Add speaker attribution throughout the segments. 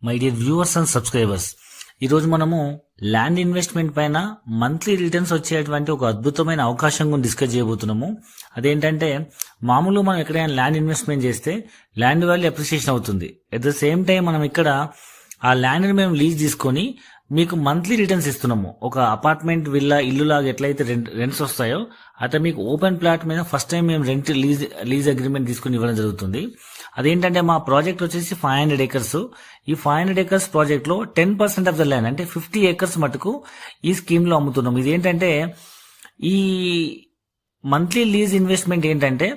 Speaker 1: My dear viewers and subscribers, ఈరోజు మనము land investment పైన మంత్లీ రిటర్న్స్ వచ్చేటువంటి ఒక అద్భుతమైన అవకాశం గురించి డిస్కస్ చేయబోతున్నాము. అదేంటంటే, మామూలు మనం ఎక్కడైనా ల్యాండ్ ఇన్వెస్ట్మెంట్ చేస్తే ల్యాండ్ వాల్యూ అప్రిసియేషన్ అవుతుంది. అట్ ద సేమ్ టైం మనం ఇక్కడ ఆ ల్యాండ్ని మేము లీజ్ తీసుకొని మీకు మంత్లీ రిటర్న్స్ ఇస్తున్నాము. ఒక అపార్ట్మెంట్, విల్లా, ఇల్లు లాగా ఎట్లయితే రెంట్స్ వస్తాయో అట్లా మీకు ఓపెన్ ప్లాట్ మీద ఫస్ట్ టైం మేము లీజ్ అగ్రిమెంట్ తీసుకుని ఇవ్వడం జరుగుతుంది. అదేంటంటే, మా ప్రాజెక్ట్ వచ్చేసి 500 acres. ఈ 500 acres ప్రాజెక్ట్ లో 10% ఆఫ్ ద ల్యాండ్ అంటే 50 acres మటుకు ఈ స్కీమ్ లో అమ్ముతున్నాం. ఇదేంటంటే, ఈ మంత్లీ లీజ్ ఇన్వెస్ట్మెంట్ ఏంటంటే,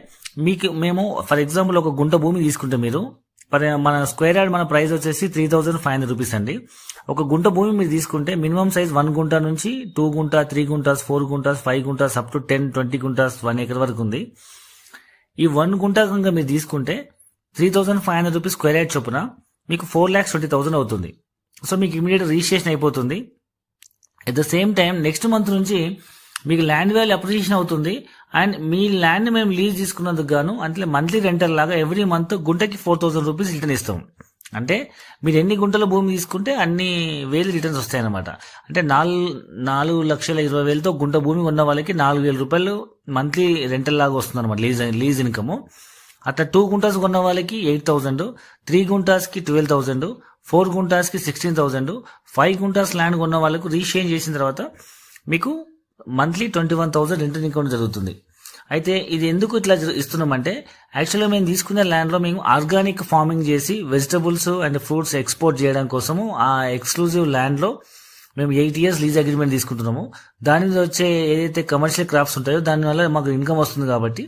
Speaker 1: మేము ఫర్ ఎగ్జాంపుల్ ఒక గుంట భూమి తీసుకుంటే మీరు మన స్క్వేర్ యార్డ్ మన ప్రైస్ వచ్చేసి 3,500 రూపీస్ అండి. ఒక గుంట భూమి మీరు తీసుకుంటే మినిమం సైజ్ 1 గుంట నుంచి 2 గుంట, 3 guntas, 4 guntas, 5 guntas up to 10, 20 guntas, 1 acre వరకు ఉంది. ఈ 1 గుంట కనుక మీరు తీసుకుంటే 3,500 రూపీస్ స్క్వేర్ యార్డ్ చొప్పున మీకు 4,20,000 అవుతుంది. సో మీకు ఇమీడియట్ రిజిస్ట్రేషన్ అయిపోతుంది. At the same time next month నుంచి మీకు ల్యాండ్ వాల్యూ అప్రిసియేషన్ అవుతుంది. అండ్ మీ ల్యాండ్ మేము లీజ్ తీసుకున్నందుకు గాను అంటే మంత్లీ రెంటల్ లాగా ఎవ్రీ మంత్ గుంటకి 4,000 రూపీస్ రిటర్న్ ఇస్తాం. అంటే మీరు ఎన్ని గుంటల భూమి తీసుకుంటే అన్ని వేలు రిటర్న్స్ వస్తాయన్నమాట. అంటే 4,20,000తో గుంట భూమి ఉన్న వాళ్ళకి 4,000 రూపాయలు మంత్లీ రెంటల్ లాగా వస్తుంది అనమాట, లీజ్ ఇన్కమ్. అట్లా 2 గుంటాస్ కొన్న వాళ్ళకి 8,000, 3 గుంటాస్కి 12,000, 4 గుంటాస్కి 16,000, 5 గుంటాస్ ల్యాండ్ కొన్న వాళ్ళకు రీషేంజ్ చేసిన తర్వాత మీకు మంత్లీ 21,000 రెంట్ ఇన్కమ్ జరుగుతుంది. అయితే ఇది ఎందుకు ఇట్లా ఇస్తున్నామంటే, యాక్చువల్గా మేము తీసుకునే ల్యాండ్లో మేము ఆర్గానిక్ ఫార్మింగ్ చేసి వెజిటబుల్స్ అండ్ ఫ్రూట్స్ ఎక్స్పోర్ట్ చేయడం కోసము ఆ ఎక్స్క్లూజివ్ ల్యాండ్లో మేము 8 years లీజ్ అగ్రిమెంట్ తీసుకుంటున్నాము. దాని మీద వచ్చే ఏదైతే కమర్షియల్ క్రాప్స్ ఉంటాయో దానివల్ల మాకు ఇన్కమ్ వస్తుంది. కాబట్టి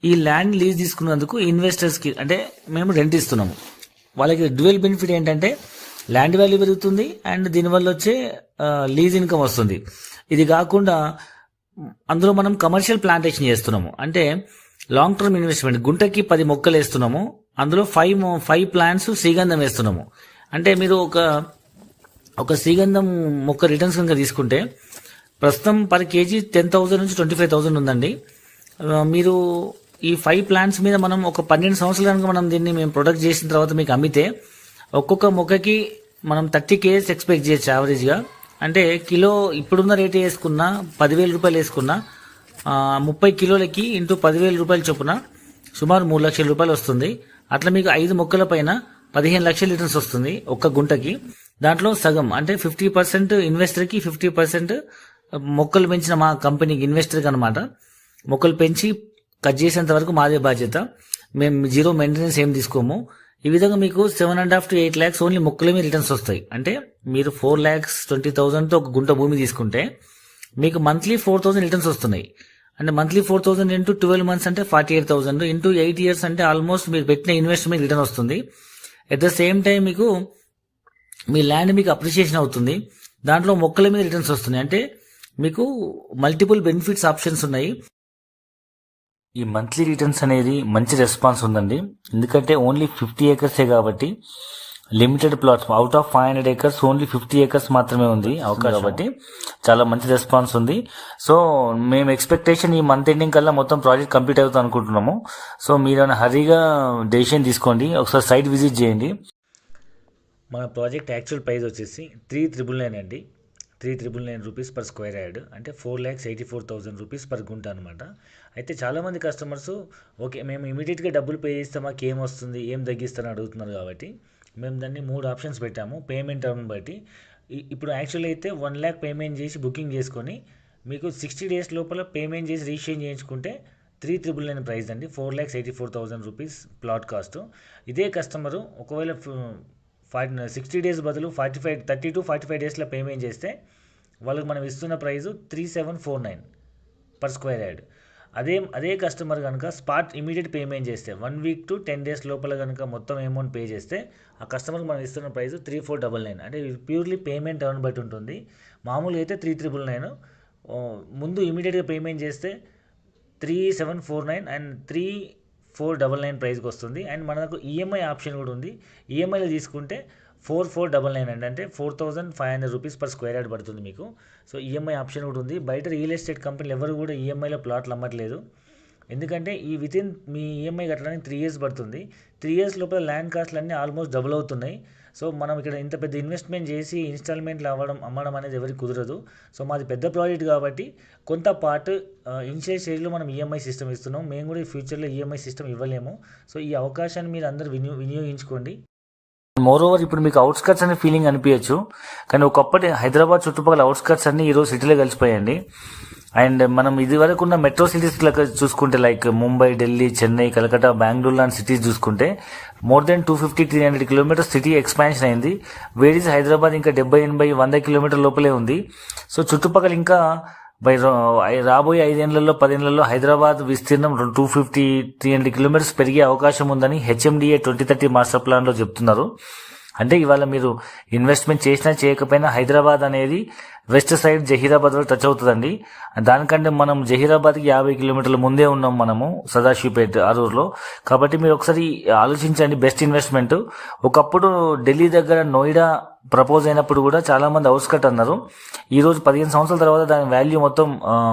Speaker 1: ఈ ల్యాండ్ లీజ్ తీసుకున్నందుకు ఇన్వెస్టర్స్కి అంటే మేము రెంట్ ఇస్తున్నాము. వాళ్ళకి డ్యూయల్ బెనిఫిట్ ఏంటంటే, ల్యాండ్ వాల్యూ పెరుగుతుంది అండ్ దీనివల్ల వచ్చే లీజ్ ఇన్కమ్ వస్తుంది. ఇది కాకుండా అందులో మనం కమర్షియల్ ప్లాంటేషన్ చేస్తున్నాము. అంటే లాంగ్ టర్మ్ ఇన్వెస్ట్మెంట్, గుంటకి 10 మొక్కలు వేస్తున్నాము. అందులో 5 plants శ్రీగంధం వేస్తున్నాము. అంటే మీరు ఒక శ్రీగంధం మొక్క రిటర్న్స్ కనుక తీసుకుంటే ప్రస్తుతం పర్ కేజీ 10,000 నుంచి 25,000 ఉందండి. మీరు ఈ 5 plants మీద మనం ఒక 12 సంవత్సరాల కనుక మనం దీన్ని మేము ప్రొడక్ట్ చేసిన తర్వాత మీకు అమ్మితే ఒక్కొక్క మొక్కకి మనం 30 kgs ఎక్స్పెక్ట్ చేయొచ్చు యావరేజ్గా. అంటే కిలో ఇప్పుడున్న రేట్ వేసుకున్నా 10,000 రూపాయలు వేసుకున్నా 30 కిలోలకి ఇంటూ 10,000 రూపాయలు చొప్పున సుమారు 3 లక్షల రూపాయలు వస్తుంది. అట్లా మీకు 5 మొక్కల పైన 15 లక్షల రిటర్న్స్ వస్తుంది ఒక్క గుంటకి. దాంట్లో సగం అంటే 50% ఇన్వెస్టర్కి, 50% మొక్కలు పెంచిన మా కంపెనీకి ఇన్వెస్టర్కి అనమాట. మొక్కలు పెంచి కట్ చేసేంత వరకు మాదే బాధ్యత. మేము జీరో మెయింటెనెన్స్ ఏం తీసుకోము. ఈ విధంగా మీకు 7.5 to 8 lakhs ఓన్లీ మొక్కల మీద రిటర్న్స్ వస్తాయి. అంటే మీరు 4,20,000తో ఒక గుంట భూమి తీసుకుంటే మీకు మంత్లీ 4,000 రిటర్న్స్ వస్తున్నాయి. అంటే మంత్లీ 4,000 ఇంటూ 12 months అంటే 48,000 ఇంటూ 8 years అంటే ఆల్మోస్ట్ మీరు పెట్టిన ఇన్వెస్ట్మెంట్ రిటర్న్ వస్తుంది. అట్ ద సేమ్ టైం మీకు మీ ల్యాండ్ మీకు అప్రిసియేషన్ అవుతుంది. దాంట్లో మొక్కల మీద రిటర్న్స్ వస్తున్నాయి. అంటే మీకు మల్టిపుల్ బెనిఫిట్స్ ఆప్షన్స్ ఉన్నాయి. ఈ మంత్లీ రిటర్న్స్ అనేది మంచి రెస్పాన్స్ ఉందండి. ఎందుకంటే ఓన్లీ 50 acres కాబట్టి limited plots, out of 500 acres only 50 acres మాత్రమే ఉంది అవకాశం. కాబట్టి చాలా మంచి రెస్పాన్స్ ఉంది. సో మేము ఎక్స్పెక్టేషన్ ఈ మంత్ ఎండింగ్ కల్లా మొత్తం ప్రాజెక్ట్ కంప్లీట్ అవుతుంది అనుకుంటున్నాము. సో మీరు హరీగా డెసిషన్ తీసుకోండి, ఒకసారి సైట్ విజిట్ చేయండి. మన ప్రాజెక్ట్ యాక్చువల్ ప్రైస్ వచ్చేసి 3,999 అండి. 3,999 రూపీస్ పర్ స్క్వేర్ యార్డ్, అంటే 4,84,000 రూపీస్ పర్ గుంట అనమాట. అయితే చాలామంది కస్టమర్స్ ఓకే మేము ఇమీడియట్గా డబ్బులు పే చేస్తే మాకు ఏం వస్తుంది, ఏం తగ్గిస్తారని అడుగుతున్నారు. కాబట్టి మేము దాన్ని 3 ఆప్షన్స్ పెట్టాము పేమెంట్ టర్మ్ బట్టి. ఇప్పుడు యాక్చువల్లీ అయితే 1 lakh పేమెంట్ చేసి బుకింగ్ చేసుకొని మీకు 60 days లోపల పేమెంట్ చేసి రిజిస్ట్రేషన్ చేయించుకుంటే 3,999 ప్రైస్ అండి. 4,84,000 రూపీస్ ప్లాట్ కాస్ట్. ఇదే కస్టమరు ఒకవేళ 60 days బదులు 30 to 45 daysలో పేమెంట్ చేస్తే వాళ్ళకి మనం ఇస్తున్న ప్రైస్ 3,749 పర్ స్క్వేర్ యార్డ్. అదే కస్టమర్ కనుక స్పాట్ ఇమీడియట్ పేమెంట్ చేస్తే 1 week to 10 days లోపల కనుక మొత్తం అమౌంట్ పే చేస్తే ఆ కస్టమర్కి మనం ఇస్తున్న ప్రైస్ 3,499. అంటే ప్యూర్లీ పేమెంట్ టర్న్ బట్టి ఉంటుంది. మామూలుగా అయితే 3,999. ముందు ఇమీడియట్గా పేమెంట్ చేస్తే 3,749 అండ్ 3,499 ప్రైస్కి వస్తుంది. అండ్ మనకు ఈఎంఐ ఆప్షన్ కూడా ఉంది. ఈఎంఐలో తీసుకుంటే 4,499 అంటే 4,500 రూపీస్ పర్ స్క్వేర్ యార్డ్ పడుతుంది మీకు. సో ఈఎంఐ ఆప్షన్ కూడా ఉంది. బయట రియల్ ఎస్టేట్ కంపెనీలు ఎవరు కూడా ఈఎంఐలో ప్లాట్లు అమ్మట్లేదు. ఎందుకంటే ఈ వితిన్ మీ ఈఎంఐ కట్టడానికి 3 ఇయర్స్ పడుతుంది. 3 ఇయర్స్ లోపల ల్యాండ్ కాస్ట్లు అన్నీ ఆల్మోస్ట్ డబుల్ అవుతున్నాయి. సో మనం ఇక్కడ ఇంత పెద్ద ఇన్వెస్ట్మెంట్ చేసి ఇన్స్టాల్మెంట్లు అమ్మడం అనేది ఎవరికి కుదరదు. సో మాది పెద్ద ప్రాజెక్ట్ కాబట్టి కొంత పార్ట్ ఇనిషియల్ స్టేజ్లో మనం ఈఎంఐ సిస్టమ్ ఇస్తున్నాం. మేము కూడా ఈ ఫ్యూచర్లో ఈఎంఐ సిస్టమ్ ఇవ్వలేము. సో ఈ అవకాశాన్ని మీరు అందరూ వినియోగించుకోండి. మోర్ ఓవర్ ఇప్పుడు మీకు అవుట్స్కట్స్ అనే ఫీలింగ్ అనిపించచ్చు, కానీ ఒకప్పటి హైదరాబాద్ చుట్టుపక్కల అవుట్స్కట్స్ అన్ని ఈరోజు సిటీలో కలిసిపోయాయండి. అండ్ మనం ఇది వరకు ఉన్న మెట్రో సిటీస్ చూసుకుంటే లైక్ ముంబై, ఢిల్లీ, చెన్నై, కలకత్తా, బెంగళూరు లాంటి సిటీస్ చూసుకుంటే more than 250-300 kilometres city expansion అయింది. వేరీస్ హైదరాబాద్ ఇంకా 70-80-100 కిలోమీటర్ లోపలే ఉంది. సో చుట్టుపక్కల ఇంకా రాబోయే 5 ఏళ్లలో 10 ఏళ్లలో హైదరాబాద్ విస్తీర్ణం 250-300 కిలోమీటర్స్ పెరిగే అవకాశం ఉందని HMDA 2030 మాస్టర్ ప్లాన్ లో చెప్తున్నారు. అంటే ఇవాళ మీరు ఇన్వెస్ట్మెంట్ చేసినా చేయకపోయినా హైదరాబాద్ అనేది వెస్ట్ సైడ్ జహీరాబాద్ వరకు టచ్ అవుతుందండి. దానికంటే మనం జహీరాబాద్కి 50 కిలోమీటర్ల ముందే ఉన్నాం మనము సదాశివపేట ఆరూరులో. కాబట్టి మీరు ఒకసారి ఆలోచించండి, బెస్ట్ ఇన్వెస్ట్మెంట్. ఒకప్పుడు ఢిల్లీ దగ్గర నోయిడా ప్రపోజ్ అయినప్పుడు కూడా చాలా మంది అవుట్స్కట్ అన్నారు. ఈ రోజు 15 సంవత్సరాల తర్వాత దాని వాల్యూ మొత్తం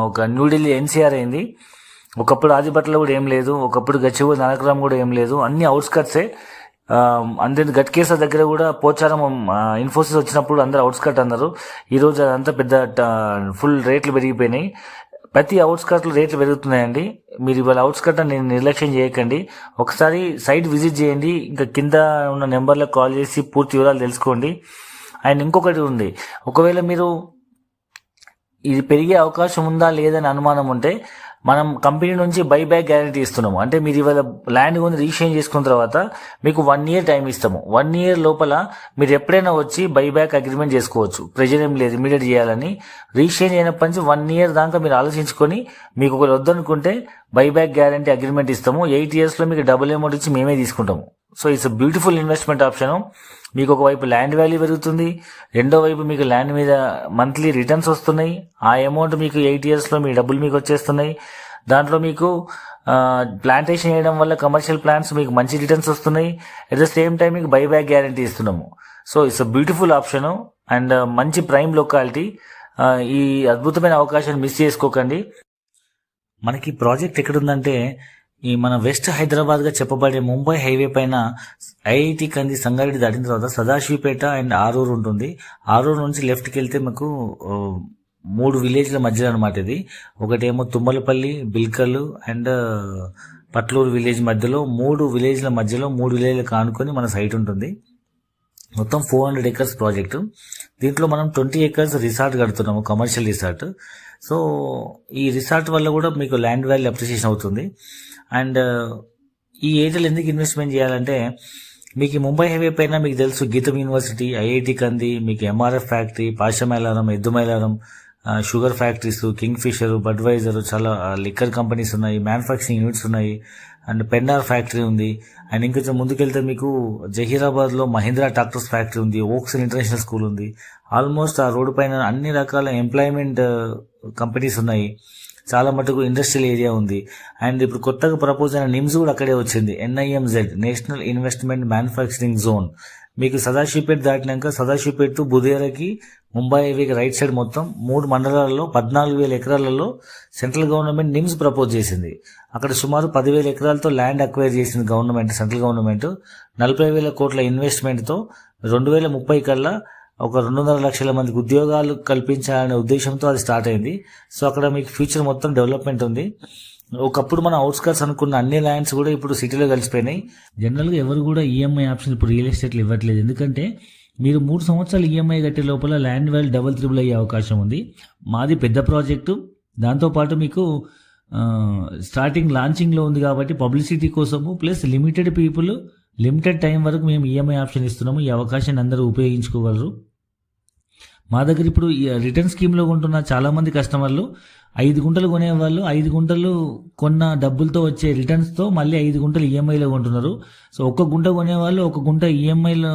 Speaker 1: ఒక న్యూఢిల్లీ NCR అయింది. ఒకప్పుడు ఆదిబట్ల కూడా ఏం లేదు, ఒకప్పుడు గచ్చిబౌలి నానక్రామ్ కూడా ఏం లేదు, అన్ని అవుట్స్కట్సే. అంతే గట్కేసర్ దగ్గర కూడా పోచారం ఇన్ఫోసిస్ వచ్చినప్పుడు అందరు అవుట్స్కట్ అన్నారు. ఈ రోజు అదంతా పెద్ద ఫుల్ రేట్లు పెరిగిపోయినాయి. ప్రతి అవుట్స్కట్ లో రేట్లు పెరుగుతున్నాయండి. మీరు ఇవాళ అవుట్స్కట్ నేను నిర్లక్ష్యం చేయకండి, ఒకసారి సైట్ విజిట్ చేయండి. ఇంకా కింద ఉన్న నెంబర్లకు కాల్ చేసి పూర్తి వివరాలు తెలుసుకోండి. అండ్ ఇంకొకటి ఉంది, ఒకవేళ మీరు ఇది పెరిగే అవకాశం ఉందా లేదని అనుమానం ఉంటే మనం కంపెనీ నుంచి బైబ్యాక్ గ్యారంటీ ఇస్తున్నాము. అంటే మీరు ఇవాళ ల్యాండ్ కొని రిజిస్ట్రేషన్ చేసుకున్న తర్వాత మీకు 1 ఇయర్ టైం ఇస్తాము. 1 ఇయర్ లోపల మీరు ఎప్పుడైనా వచ్చి బైబ్యాక్ అగ్రిమెంట్ చేసుకోవచ్చు. ప్రెజర్ ఏం లేదు ఇమీడియట్ చేయాలని. రిజిస్ట్రేషన్ అయినప్పటి నుంచి 1 ఇయర్ దాకా మీరు ఆలోచించుకొని మీకు ఒకరు వద్దనుకుంటే బైబ్యాక్ గ్యారంటీ అగ్రిమెంట్ ఇస్తాము. 8 ఇయర్స్ లో మీకు డబుల్ అమౌంట్ ఇచ్చి మేమే తీసుకుంటాము. So it's beautiful investment option. మీకు ఒకవైపు ల్యాండ్ వాల్యూ పెరుగుతుంది, రెండో వైపు మీకు ల్యాండ్ మీద మంత్లీ రిటర్న్స్ వస్తున్నాయి. ఆ అమౌంట్ మీకు 8 ఇయర్స్ లో మీ డబ్బులు మీకు వచ్చేస్తున్నాయి. దాంట్లో మీకు ప్లాంటేషన్ చేయడం వల్ల కమర్షియల్ ప్లాంట్స్ మీకు మంచి రిటర్న్స్ వస్తున్నాయి. అట్ ద సేమ్ టైం మీకు బైబ్యాక్ గ్యారంటీ ఇస్తున్నాము. So it's beautiful option and మంచి ప్రైమ్ లొకాలిటీ. ఈ అద్భుతమైన అవకాశాన్ని మిస్ చేసుకోకండి. మనకి ప్రాజెక్ట్ ఎక్కడుందంటే ఈ మన వెస్ట్ హైదరాబాద్ గా చెప్పబడే ముంబై హైవే పైన IIT కంది సంగారెడ్డి దాటిన తర్వాత సదాశివపేట అండ్ ఆరూరు ఉంటుంది. ఆరూరు నుంచి లెఫ్ట్కి వెళ్తే మీకు 3 విలేజ్ల మధ్యలో అనమాట ఇది. ఒకటేమో తుమ్మలపల్లి, బిల్కలు అండ్ పట్లూరు విలేజ్ మధ్యలో 3 విలేజ్ల మధ్యలో 3 విలేజ్లు కానుకొని మన సైట్ ఉంటుంది. మొత్తం 400 acres ప్రాజెక్టు. దీంట్లో మనం 20 acres రిసార్ట్ కడుతున్నాము, కమర్షియల్ రిసార్ట్. సో ఈ రిసార్ట్ వల్ల కూడా మీకు ల్యాండ్ వాల్యూ అప్రిషియేషన్ అవుతుంది. అండ్ ఈ ఏరియాలో ఎందుకు ఇన్వెస్ట్మెంట్ చేయాలంటే మీకు ముంబై హైవే పైన మీకు తెలుసు గీతం యూనివర్సిటీ, IIT కంది, మీకు MRF factory, Pashamylaram, Eddumylaram, sugar factories, Kingfisher, Budweiser, చాలా లిక్కర్ కంపెనీస్ ఉన్నాయి, మ్యానుఫ్యాక్చరింగ్ యూనిట్స్ ఉన్నాయి, అండ్ పెండార్ ఫ్యాక్టరీ ఉంది. అండ్ ఇంకొంచెం ముందుకెళ్తే మీకు జహీరాబాద్ లో మహీంద్రా ట్రాక్టర్స్ ఫ్యాక్టరీ ఉంది, ఓక్స్ ఇంటర్నేషనల్ స్కూల్ ఉంది. ఆల్మోస్ట్ ఆ రోడ్డు పైన అన్ని రకాల ఎంప్లాయ్మెంట్ కంపెనీస్ ఉన్నాయి. చాలా మటుకు ఇండస్ట్రియల్ ఏరియా ఉంది. అండ్ ఇప్పుడు కొత్తగా ప్రపోజ్ అయిన నిమ్స్ కూడా అక్కడే వచ్చింది. NIMZ, national investment manufacturing zone. మీకు సదాశివపేట దాటినాక సదాశివపేట టు బుదేరాకి ముంబై హైవేకి రైట్ సైడ్ మొత్తం 3 మండలాల్లో 14,000 ఎకరాలలో సెంట్రల్ గవర్నమెంట్ నిమ్స్ ప్రపోజ్ చేసింది. అక్కడ సుమారు 10,000 ఎకరాలతో ల్యాండ్ అక్వైర్ చేసింది గవర్నమెంట్, సెంట్రల్ గవర్నమెంట్. 40,000 కోట్ల ఇన్వెస్ట్మెంట్ తో 2030 కల్లా ఒక 2.5 లక్షల మందికి ఉద్యోగాలు కల్పించాలనే ఉద్దేశంతో అది స్టార్ట్ అయింది. సో అక్కడ మీకు ఫ్యూచర్ మొత్తం డెవలప్మెంట్ ఉంది. ఒకప్పుడు మన అవుట్స్కట్స్ అనుకున్న అన్ని ల్యాండ్స్ కూడా ఇప్పుడు సిటీలో కలిసిపోయినాయి. జనరల్గా ఎవరు కూడా ఈఎంఐ ఆప్షన్ ఇప్పుడు రియల్ ఎస్టేట్లు ఇవ్వట్లేదు. ఎందుకంటే మీరు 3 సంవత్సరాలు ఈఎంఐ కట్టే లోపల ల్యాండ్ వాల్యూ డబుల్ త్రిబుల్ అయ్యే అవకాశం ఉంది. మాది పెద్ద ప్రాజెక్టు, దాంతోపాటు మీకు స్టార్టింగ్ లాంచింగ్లో ఉంది కాబట్టి పబ్లిసిటీ కోసము plus limited people limited time వరకు మేము ఈఎంఐ ఆప్షన్ ఇస్తున్నాము. ఈ అవకాశాన్ని అందరూ ఉపయోగించుకోగలరు. మా దగ్గర ఇప్పుడు రిటర్న్ స్కీమ్లో ఉంటున్న చాలా మంది కస్టమర్లు 5 గుంటలు కొనేవాళ్ళు 5 గుంటలు కొన్న డబ్బులతో వచ్చే రిటర్న్స్తో మళ్ళీ 5 గుంటలు ఈఎంఐలో కొంటున్నారు. సో 1 గుంట కొనేవాళ్ళు 1 గుంట ఈఎంఐలో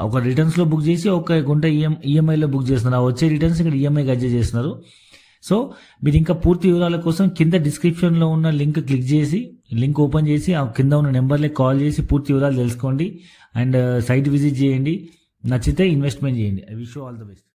Speaker 1: ఒక రిటర్న్స్లో బుక్ చేసి 1 గుంట ఈఎంఐలో బుక్ చేస్తున్నారు. వచ్చే రిటర్న్స్ ఇక్కడ ఈఎంఐకి అడ్జస్ట్ చేస్తున్నారు. సో మీరు ఇంకా పూర్తి వివరాల కోసం కింద డిస్క్రిప్షన్లో ఉన్న లింక్ క్లిక్ చేసి లింక్ ఓపెన్ చేసి ఆ కింద ఉన్న నెంబర్లకి కాల్ చేసి పూర్తి వివరాలు తెలుసుకోండి. అండ్ సైట్ విజిట్ చేయండి. నచ్చితే ఇన్వెస్ట్మెంట్ చేయండి. I wish you all the best.